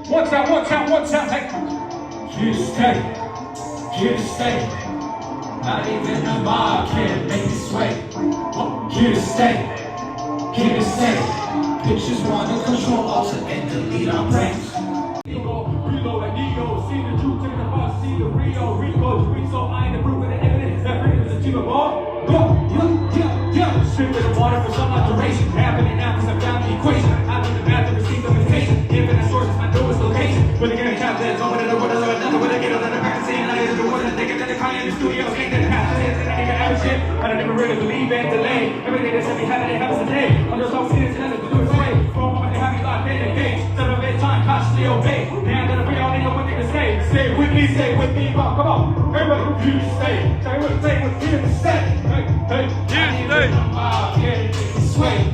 One time, hey. Here to stay. Not even the mob can make me sway. Here to stay. Pictures wanna control, alter and delete our brains. Reload like Neo, see the truth, take the boss, see the Rio, Rico, tweet, so I ain't the proof of the evidence that brings us to the ball. Yeah. Strip in the water for some duration. Happening now because I found the equation. I know the math and receive the invitation. Infinite sources, I know its location. When they get a cap, that's on another word, another way to get another practice. And I is the word that they get that they're crying in the studio. Ain't that half the and I nigga average shit. I don't ever really believe and delay. Everything they said me had it happens today. I'm just all serious and nothing to do with way. For a moment they have me locked in the game. Son of a time, cautiously obey. Now that we all know what they can say. Stay with me, come on. Everybody, you stay. Say what here to stay. Hey. Here to stay. Sway.